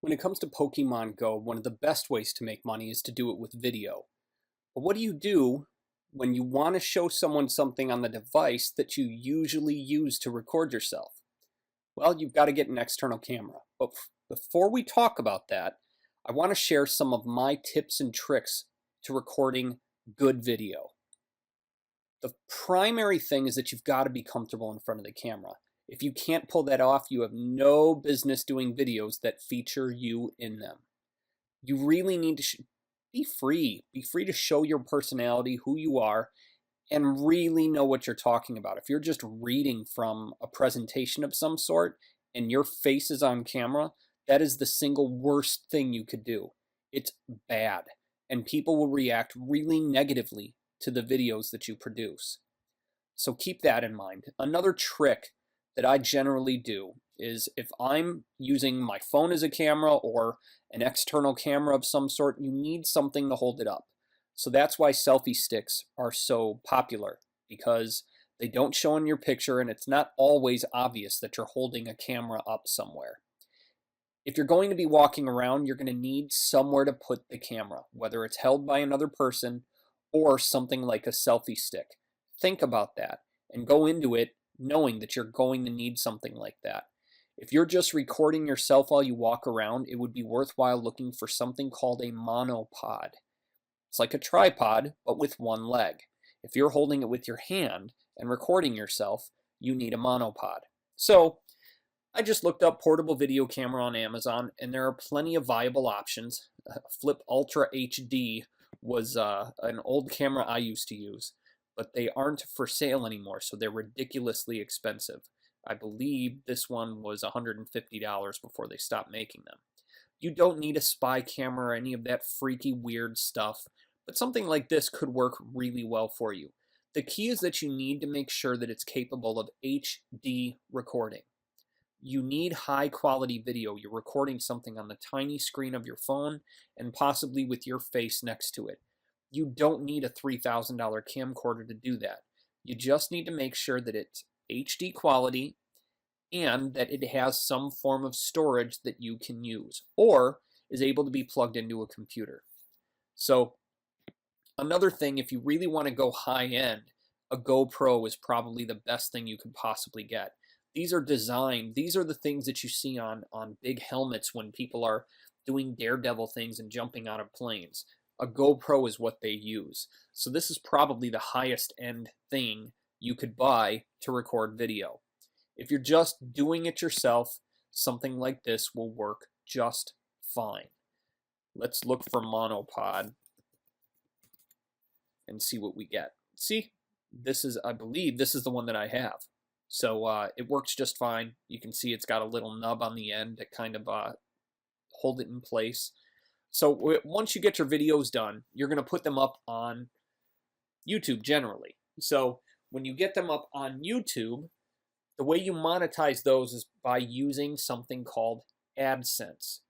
When it comes to Pokemon Go, one of the best ways to make money is to do it with video. But what do you do when you want to show someone something on the device that you usually use to record yourself? Well, you've got to get an external camera. But before we talk about that, I want to share some of my tips and tricks to recording good video. The primary thing is that you've got to be comfortable in front of the camera. If you can't pull that off, you have no business doing videos that feature you in them. You really need to be free. Be free to show your personality, who you are, and really know what you're talking about. If you're just reading from a presentation of some sort and your face is on camera, that is the single worst thing you could do. It's bad, and people will react really negatively to the videos that you produce. So keep that in mind. Another trick that I generally do is if I'm using my phone as a camera or an external camera of some sort, you need something to hold it up. So that's why selfie sticks are so popular, because they don't show in your picture and it's not always obvious that you're holding a camera up somewhere. If you're going to be walking around, you're going to need somewhere to put the camera, whether it's held by another person or something like a selfie stick. Think about that and go into it knowing that you're going to need something like that. If you're just recording yourself while you walk around, it would be worthwhile looking for something called a monopod. It's like a tripod, but with one leg. If you're holding it with your hand and recording yourself, you need a monopod. So I just looked up portable video camera on Amazon, and there are plenty of viable options. Flip Ultra HD was an old camera I used to use, but they aren't for sale anymore, so they're ridiculously expensive. I believe this one was $150 before they stopped making them. You don't need a spy camera or any of that freaky weird stuff, but something like this could work really well for you. The key is that you need to make sure that it's capable of HD recording. You need high quality video. You're recording something on the tiny screen of your phone and possibly with your face next to it. You don't need a $3,000 camcorder to do that. You just need to make sure that it's HD quality and that it has some form of storage that you can use or is able to be plugged into a computer. So another thing, if you really want to go high end, a GoPro is probably the best thing you could possibly get. These are designed, these are the things that you see on big helmets when people are doing daredevil things and jumping out of planes. A GoPro is what they use. So this is probably the highest end thing you could buy to record video. If you're just doing it yourself, something like this will work just fine. Let's look for monopod and see what we get. See, this is, I believe, this is the one that I have. So it works just fine. You can see it's got a little nub on the end to kind of hold it in place. So once you get your videos done, you're going to put them up on YouTube generally. So when you get them up on YouTube, the way you monetize those is by using something called AdSense.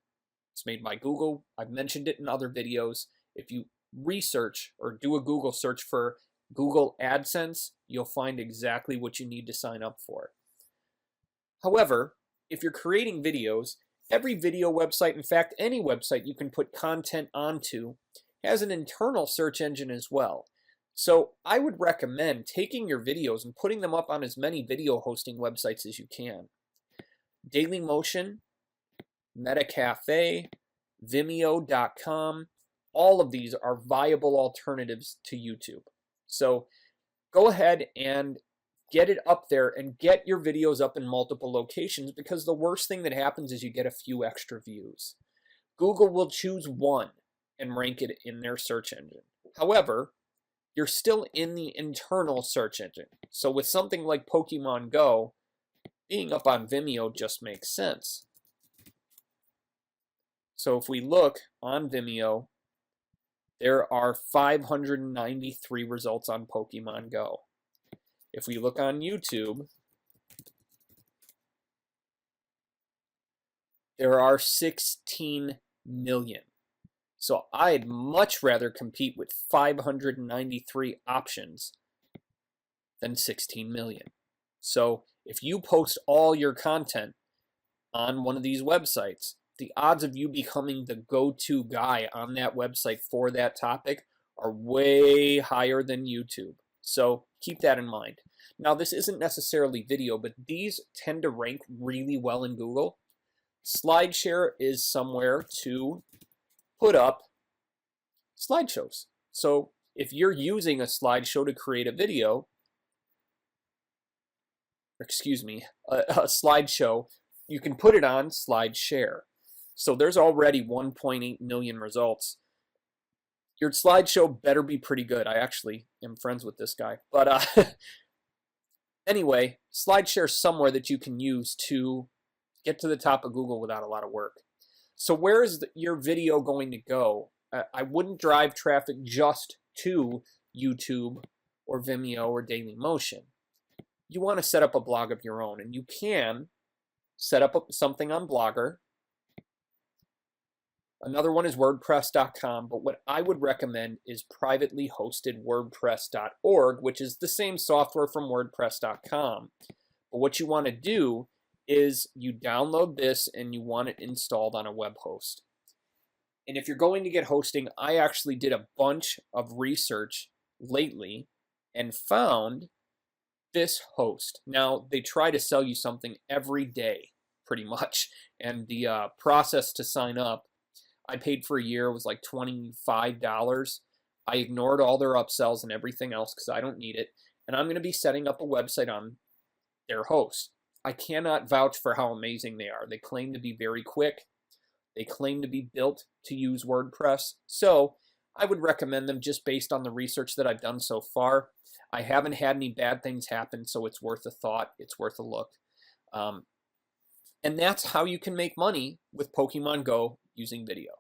It's made by Google. I've mentioned it in other videos. If you research or do a Google search for Google AdSense, you'll find exactly what you need to sign up for. However, if you're creating videos, every video website, in fact, any website you can put content onto, has an internal search engine as well. So I would recommend taking your videos and putting them up on as many video hosting websites as you can. Dailymotion, Metacafe, Vimeo.com, all of these are viable alternatives to YouTube. So go ahead and get it up there and get your videos up in multiple locations, because the worst thing that happens is you get a few extra views. Google will choose one and rank it in their search engine. However, you're still in the internal search engine. So with something like Pokemon Go, being up on Vimeo just makes sense. So if we look on Vimeo, there are 593 results on Pokemon Go. If we look on YouTube, there are 16 million. So I'd much rather compete with 593 options than 16 million. So if you post all your content on one of these websites, the odds of you becoming the go-to guy on that website for that topic are way higher than YouTube. So keep that in mind. Now, this isn't necessarily video, but these tend to rank really well in Google. SlideShare is somewhere to put up slideshows. So if you're using a slideshow to create a video, excuse me, a slideshow, you can put it on SlideShare. So there's already 1.8 million results. Your slideshow better be pretty good. I actually am friends with this guy. But anyway, SlideShare is somewhere that you can use to get to the top of Google without a lot of work. So where is your video going to go? I wouldn't drive traffic just to YouTube or Vimeo or Dailymotion. You want to set up a blog of your own, and you can set up something on Blogger. Another one is WordPress.com, but what I would recommend is privately hosted WordPress.org, which is the same software from WordPress.com. But what you want to do is you download this and you want it installed on a web host. And if you're going to get hosting, I actually did a bunch of research lately and found this host. Now, they try to sell you something every day, pretty much. And the process to sign up, I paid for a year, was like $25. I ignored all their upsells and everything else because I don't need it. And I'm going to be setting up a website on their host. I cannot vouch for how amazing they are. They claim to be very quick. They claim to be built to use WordPress. So I would recommend them just based on the research that I've done so far. I haven't had any bad things happen, so it's worth a thought. It's worth a look. And that's how you can make money with Pokemon Go using video.